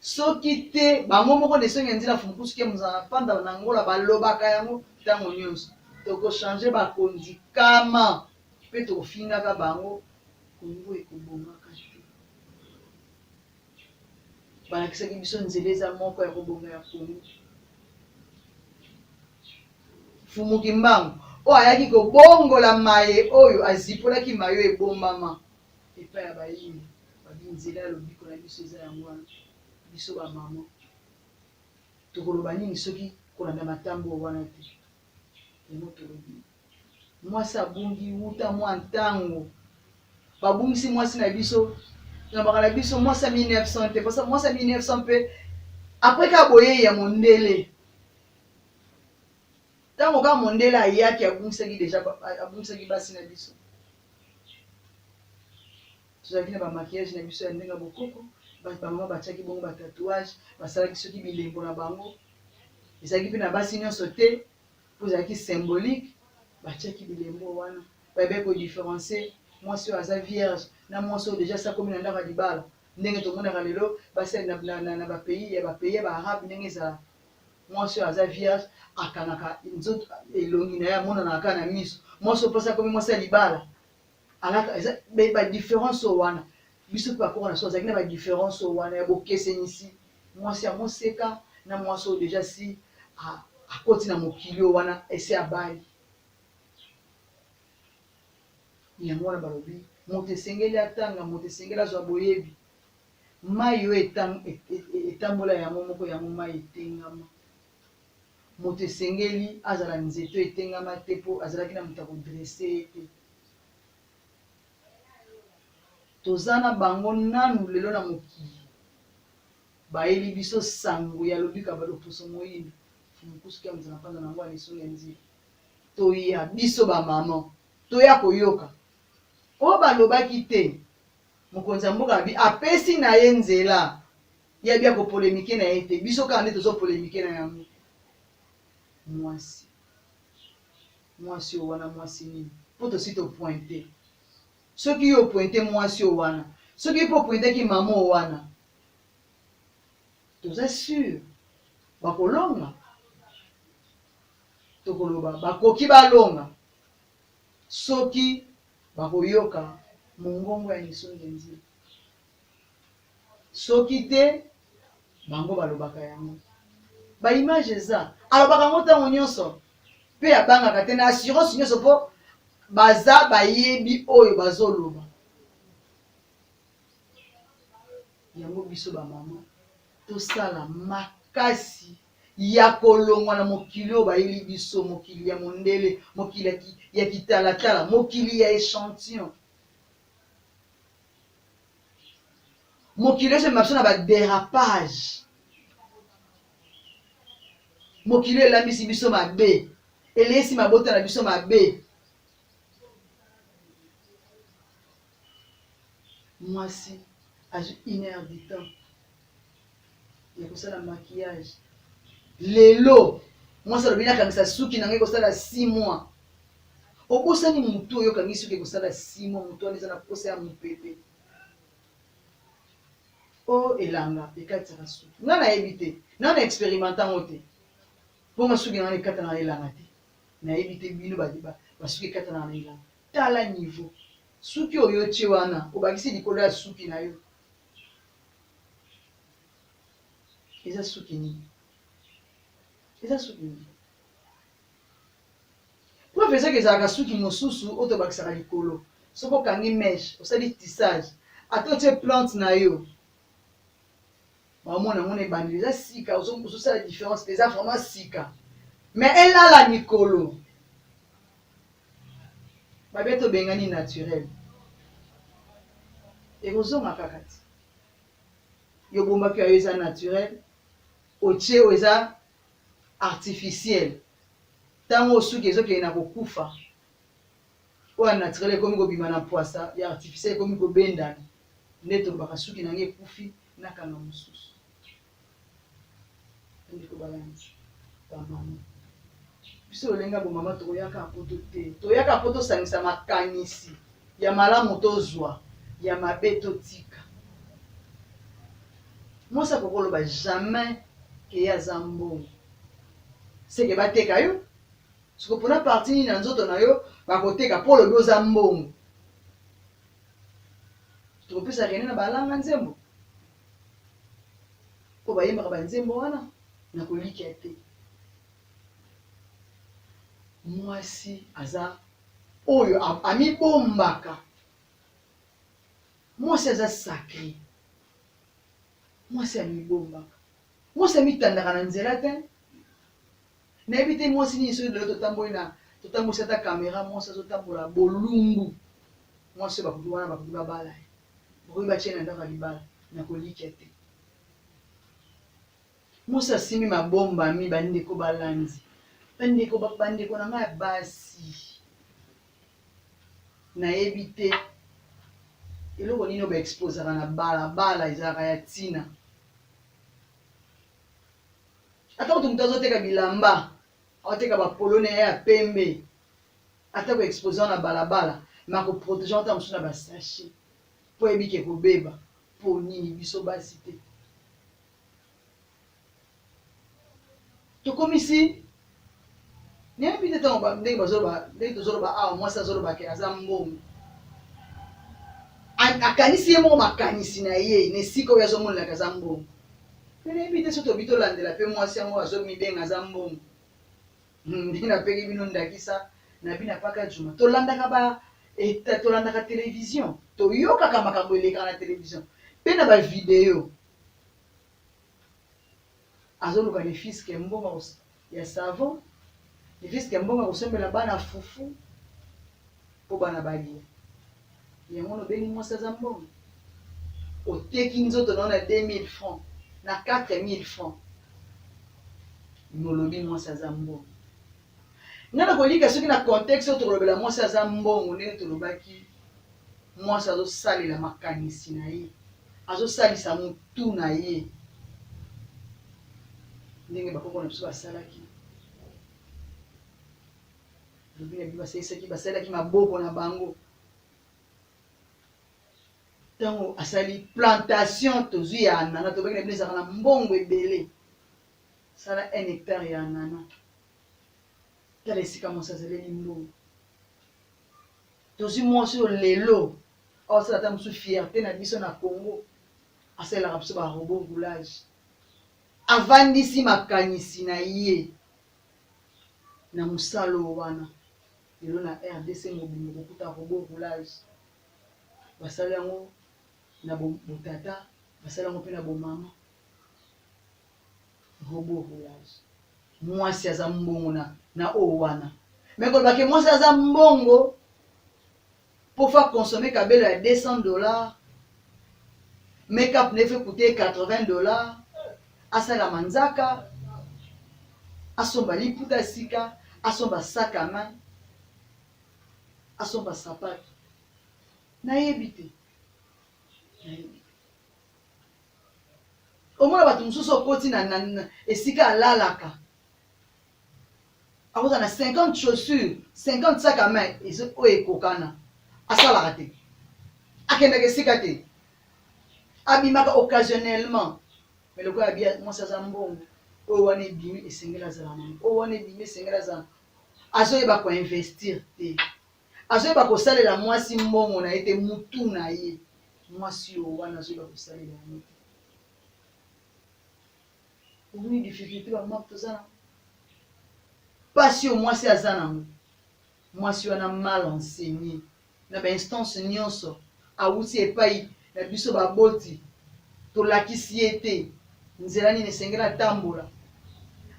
Soki te bango moko nesonga nzela fumukusuki mozala panda na ngola balobaka yango ntango nyonso, tokochange bakonzi kama mpe tokofingaka bango, Kongo ekobongaka te. Balakisaki biso nzela eza moko ya kobonga ya Kongo. Fumuki mbangu oyo ayaki kobongola maye oyo azipolaki mayo ebombama epai ya bayini babi nzela ya lobiko na biso eza yango wana. Biso bamama tokoloba nini soki kolanda matambo wana te? Yango tolobi mwasi abungi wuta mwa ntango babungisi mwasi na biso na bakala biso mwasi ya 1900 te, parce que mwasi ya 1900 mpe après ka boye ya mondele ntango ka mondele ayaki abungisaki deja abungisaki basi na biso. tozalaki na bamaquillage na biso ya ndenge bokoko bamama batiaki bongo batatouage basalaki soki bilembo na bango ezalaki mpe na basi nyonso te mpo ezalaki symbolique batiaki bilembo wana bayebi kodifferencie mwasi oyo aza vierge na mwasi oyo deja asa komi na ndako ya libala ndenge tomonaka lelo basi na bapays ya baarabe ndenge ezala mwasi oyo aza vierge akangaka nzoto elongi na ye amonanaka kaka na miso mwasi oyo mposa komi mwasi ya libala alaka badifference oyo wana biso mpe bakoko na so azalaki na badifference oyo wana ya bokesenisi mwasi ya moseka na mwasi oyo deja si akoti na mokili oyo wana ese abali yango wana balobi moto esengeli atanga moto esengeli azwa boyebi mai oyo etambola yango moko yango mai etengama moto esengeli azala nzeto etengama te mpo azalaki na moto akodresse ete toza na bango nanu lelo na mokili bayeli biso sango ya lobika baloposo moyindo mokusuki ya mzana mpanza nango alisonga nzira toya biso bamama toya koyoka oyo balobaki te mokonzi ya mboka abi apesi na ye nzela ya bia kopolemike na ye te biso kaka nde tozopolemike na yango mwasi oyo wana mwasi nini mpo tosi topointe soki yo pointe mwasi oyo wana soki mpo pointeki mama oyo wana toza sur bakolonga tokoloba bakoki balonga soki bakoyoka mongongo ya lisonge nzira soki te bango balobaka yango baimage eza alobaka yango ntango nyonso mpe abangaka te na assurance nyonso mpo baza bayebi oyo bazoloba yango biso bamama tosala makasi ya kolongwa na mokili oyo bayeli biso mokili ya mondele mokili ya kitalatala mokili ya échantillon mokili oyo biso na badérapage mokili oyo elambisi biso mabe elesi mabota na biso mabe mwasi azwi 1 heure du temps ya kosala maquillage lelo mwasi alobi nakangisa suki nangai kosala 6 mois obosani mutu oyo okangi suki kosala 6 mois mutu wana eza na posa ya mopepe o elanga ekatisaka suki nga nayebi te nga na expérimente yango te mpo masuki nanga ekatana na elanga te nayebi te bino basuki ekatana na elanga tala niveau suki oyo tie wana obakisi likolo ya suki na yo eza suki nini eza suki nini po fezaki ezalaka suki mosusu oyo tobakisaka likolo soki okangi meshe osali tissage ate otie plante na yo bamona mona ebandeli eza sika ozosala différence te eza vraiment sika mais elala mikolo babe tobengani naturel ekozonga kaka ti yo bombaki oyo eza naturel otie oyo eza artificiel ntango osuki ezokende na kokufa oyo naturel ekomi kobima na poisa ya artificiel ekomi kobendana nde tolobaka suki nange ekufi nakanga mosusu ndiko balanzi bamama biso olenga bomama tokoyaka poto te toyaka po tosangisa makanisi ya malamu tozwa ya mabe totika mwasi akokoloba jamais ke aza mbongo seke bateka yo siko mpona parti nini na nzoto na yo bakoteka mpo olobi oza mbongo tokopesa rene na balanga nzembo mpo bayembaka banzembo wana na kolikia te mwasi aza oyo amibombaka mwasi aza sacré mwasi amibombaka mwasi amitandaka na nzela te nayebi te mwasi nini soki lelo totambolisi ata kamera mwasi azotambola bolumbu mwasi oyo bakoki wana bakoki babala ye bakoki batie na ndako ya libala na kolikia te mwasi asimbi mabombami bandeko balanzi bandeko na ngai ya basi nayebi te eloko nini oyo baexposaka na balabala ezalaka ya ntina. Ata kutu moto azoteka bilamba aoteka bapolone ya pembe ata koexpose na balabala ma koprotege ata mosusu na basache mpo ebike kobeba mpo nini biso basi te. Tokomisi nayebi te ntango ndenge tozoloba awa mwasi azolobake aza mbongo akanisi ye moko makanisi na ye na esika oyo azomonelaka aza mbongo. Mpe nayebi te so tobi tolandela mpe mwasi yango azomibenga aza mbongo. Ndenge napeki bino ndakisa na bino apaka juma tolandaka télévision toyokaka makambo elekaka na télévision mpe na bavideo azoluka ne fiske mbongo ya savon ne fiske mbongo kosembela bana fufu mpo bana balia yango nobengi mwasi aza mbongo. Oteki nzoto nao na 2000 francs na 4000 francs nolobi mwasi aza mbongo. Ngana kolika soki na contexte oyo tokolobela mwasi aza mbongo ndenge tolobaki mwasi azosalela makanisi na ye azosalisa motu na ye ndenge bakoko na biso basalaki lobi na biso basalaki maboko na bango ntango asali plantation tozwi ya anana tobaki na bino ezalaka na mbongo ebele sala 1 hectare ya anana tala esika mwasi azaleli mbongo. Tozwi mwasi oyo lelo aosala ata mosusu fierté na biso na Congo asalelaka biso barobot roulage avandisi makanisi na ye na mosalo wana lelo na RDC mobimbo kokuta robot roulage basali yango na botata basali yango mpe na bomama robot roulage. Mwasi aza mbongo na oyo wana me kolobake mwasi aza mbongo pour faire consommer kabelo ya $200 make-up ne fait coûter $80 asala manzaka asomba liputa sika asomba sac à main asomba sapato nayebi te omona bato mosusu okoti na esika alalaka akoza na 50 chaussures 50 sac à main oyo ekokana asalaka te akendaka esika te abimaka occasionnellement mais lokola abia mwasi aza mbongo oyo wana ebimi esengeli azala nango oyo wana ebimi esengeli azala azoyeba koinvestir te azoyeba kosalela mwasi mbongo na ye te mutu na ye mwasi oyo wana azoyeba kosalela yango te. Omoni difficulté bamako toza nango pasi oyo mwasi aza nango mwasi wana mal enseigné na bainstance nyonso awuti epai na biso baboti tolakisi ye te nzela nini esengeli atambola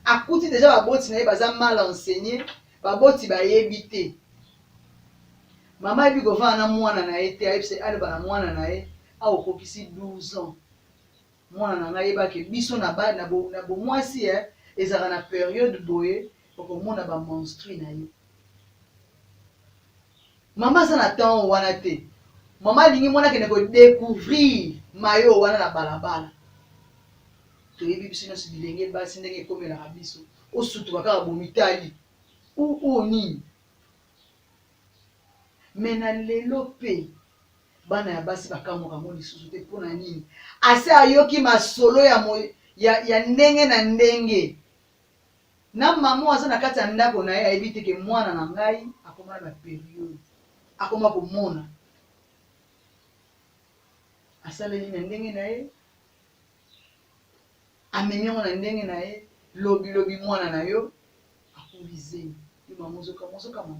akuti deja baboti na ye baza mal enseigné baboti bayebi te mama yebi kovanda na mwana na ye te ayebise aleba na mwana na ye aokokisi 12 ans mwana na ngai yebake biso na bomwasi ezalaka na période boye okomona bamonstri na ye. Mama aza na temps wana te mama alingi mwana akende kodécouvrir mayo wana na balabala toyebi biso nyonso bilenge basi ndenge ekomelaka biso osutuka kaka bomitali ou nini me na lelo mpe bana ya basi bakamoka mo lisusu te mpona nini ase ayoki masolo ya ndenge na ndenge na mama aza na kati ya ndako na ye ayebi teke mwana na ngai akomana na periode akoma komona asaleli na ndenge na ye amemi yango na ndenge na ye lobi mwana na yo akulizeni yo mama ozoka mama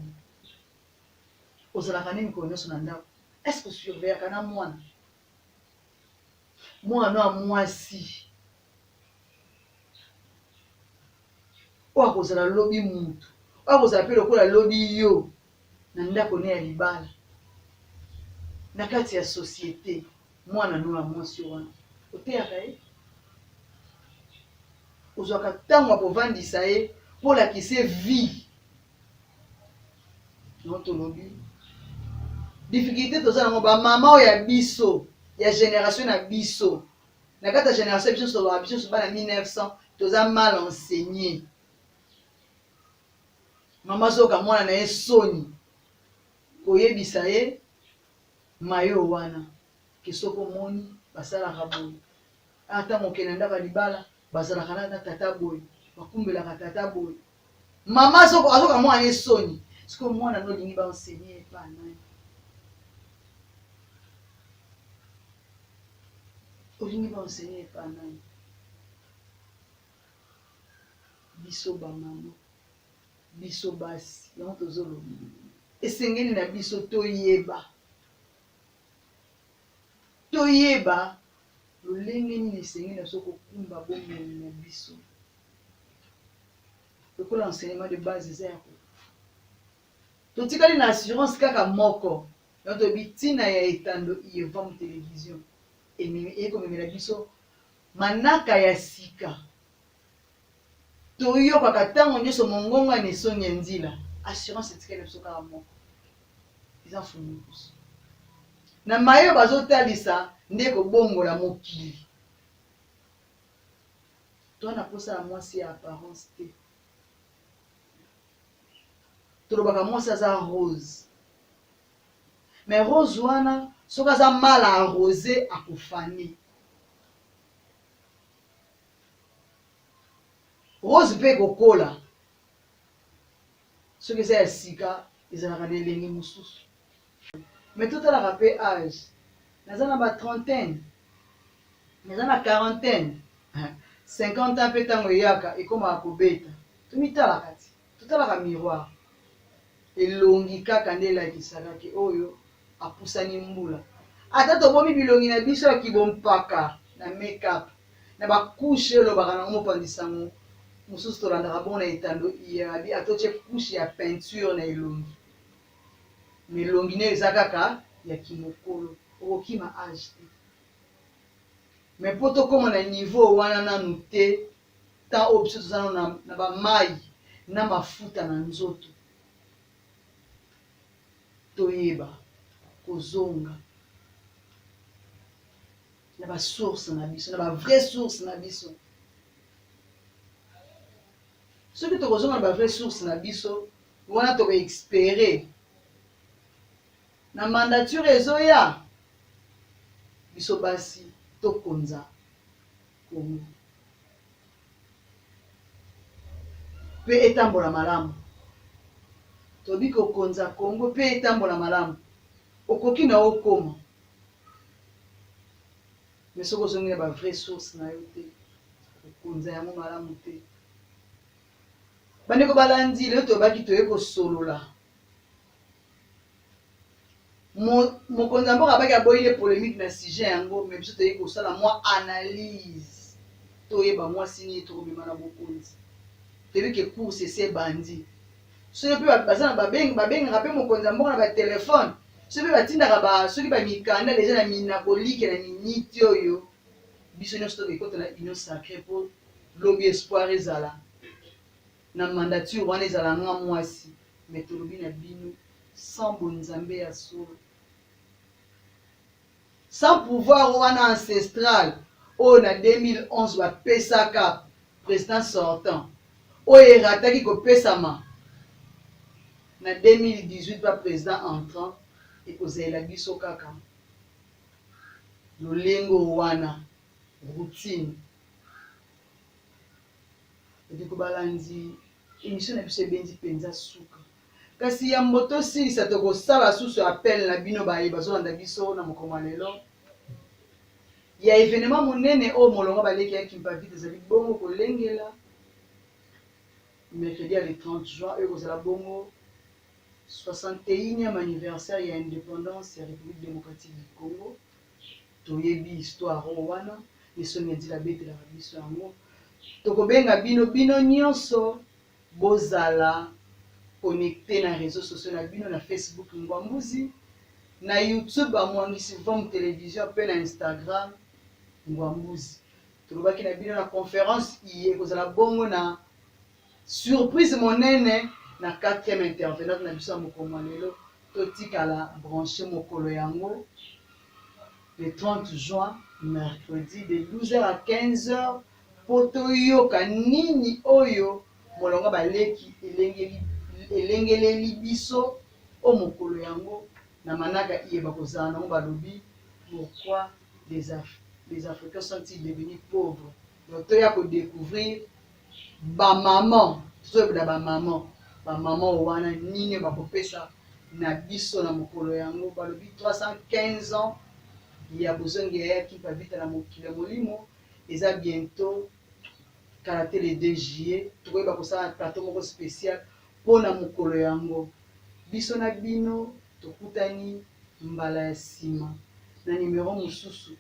ozalaka nini mikolo nyonso na ndako est-ce osurveillaka na mwana wa mwasi oyo akozala lobi mutu oyo akozala mpe lokola lobi yo na ndako ne ya libala na kati ya société mwana no ya mwasi wana oteyaka ye ozwaka ntango akovandisa ye mpo lakise vie no tolobi difficulté toza nango ba mama oyo ya biso ya génération na biso na kati ya génération biso soloka biso so bana 1900 toza mal enseigné. Mama soka mwana na ye soni koyebisa ye mayo wana ke soko moni basalaka boye ata mokene ndaka libala bazalaka na tata boye bakumbelaka tata boye. Mama soko azoka mwana ye soni siko mwana no lingi ba enseigner epa nani olingi ba enseigner epa nani biso ba mama biso basi yango tozoloba esengeli na biso toyeba lolenge nini esengeli na biso kokumba bomoi na biso lokola enseignement de base eza yako totikali na assurance kaka moko yango toyebi ntina ya etando iyevam télévision ekomemela biso manaka ya sika toyokaka ntango nyonso mongongo na esoni ya nzila assurance etikali na biso kaka moko eza fumukusu na mayo bazotalisa nde kobongola mokili twana posala mwasi ya apparence te tolobaka mwasi aza rose mais rose wana soki aza mal arrosé akofani rose mpe kokola soki eza ya sika ezalaka na elenge mosusu. Mais totalaka mpe age naza na ba trentaine naza na quarantaine 50 ans mpe ntango eyaka ekomaka kobeta tomitalaka ti totalaka miroir elongi kaka nde elakisaka ke oyo apusani mbula ata tobomi bilongi na biso ya kibompaka na make-up na bakushe elobaka nango mopandisango mosusu tolandaka bona etando iyabi atotie kushe ya peinture na elongi melongi ne eza kaka ya kimokolo okokima age te mais mpo tokóma na niveau wana nanu te tan oyo biso toza nano na bamai na mafuta na nzoto toyeba kozonga na basource na biso na bavrai source na biso soki tokozonga na bavrai source na biso wana tokoexpere na mandature ezoya biso basi tokonza Kongo mpe etambola malamu tobi kokonza Kongo mpe etambola malamu okoki na okoma mais soki ozongi na bavrai source na yo te okonza yango malamu te. Bandeko balandi lelo tobaki toye kosolola mokonzi mboka abaki aboyile polémique na sujet yango mais biso toye kosala mwa analyse toyeba mwasi nini tokomema na bokonzi toyebi ke course ese ebandi soki mpe baza na babengaka mpe mokonzi ya mboka na batelefone soki mpe batindaka soki bamikanda deja na minakolike na miniti oyo biso nyonso tokekota na union sacré mpo lobi espoir ezala na mandature wana ezala nga mwasi mais tolobi na bino sans bonzambe ya solo sans pouvoir wana ancestral oyo na 2011 bapesaka président sortant oyo erataki kopesama na 2018 ba président entrant ekozela biso kaka lolengo wana routine ndeko balandi émission na biso ebendi mpenza suka kasi ya mboto silisa tokosala susu appel na bino baye bazolanda biso na mokoma lelo ya événement monene oyo molongo baleki ya kimpavite ezali bongo kolengela mercredi ya le 30 juin oyo kozala bongo 61e anniversaire ya indépendance ya République démocratique du Congo toyebi histoire wana esoni nzela betelaka biso yango tokobenga bino nyonso bozala connecté na réseaux sociaux na bino na Facebook Ngwambuzi na YouTube amwangisi Vom télévision pe na Instagram Ngwambuzi tolobaki na bino na conférence iye kozala bongo na surprise monene na 4e intervenante na biso ya mokoma lelo totikala branché mokolo yango le 30 juin mercredi de 12h à 15h po toyoka nini oyo molongo baleki elengeleli biso o mokolo yango na manaka iyeba kozala nango balobi pourquoi les Africains sont-ils devenus pauvres. Donc toya kodécouvrir bamaman tozoyebela bamaman wana nini bakopesa na biso na mokolo yango balobi 315 ans ya bozongi eyaki babita na mokili ya molimo eza bientôt kala te le 2 juillet tokoyeba kosala plateau moko spécial mpona mokolo yango biso na bino tokutani mbala ya nsima na nimero mosusu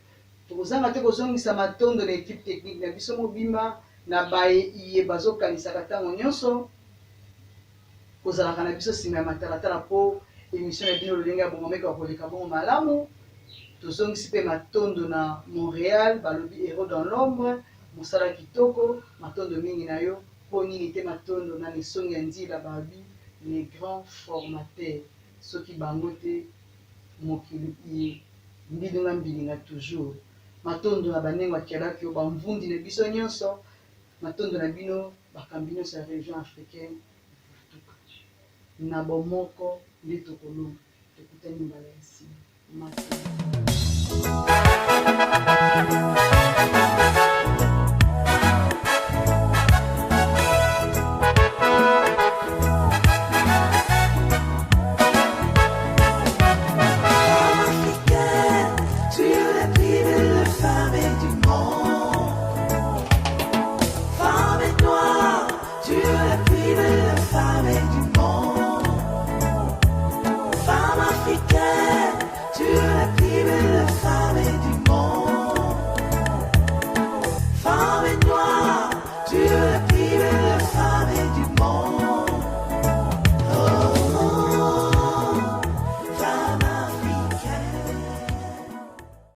tokozanga te kozongisa matondo na équipe technique na biso mobimba na baye bazokanisaka ntango nyonso kozalaka na biso nsima ya matalatala mpo émission na bino lolenge ya bongomeka koleka bongo malamu tozongisi mpe matondo na Montréal balobi héros dans l'ombre mosala kitoko matondo mingi na yo mpo nini te matondo na lisongi ya nzila babi les grands formateurs soki bango te mokili ye mbidunga mbilinga toujours matondo na banengo akelaki yo bamvundi na biso nyonso matondo na bino bakambi nyonso ya région africaine na bomoko nde tokoloba tokutani mbala ya nsima matondo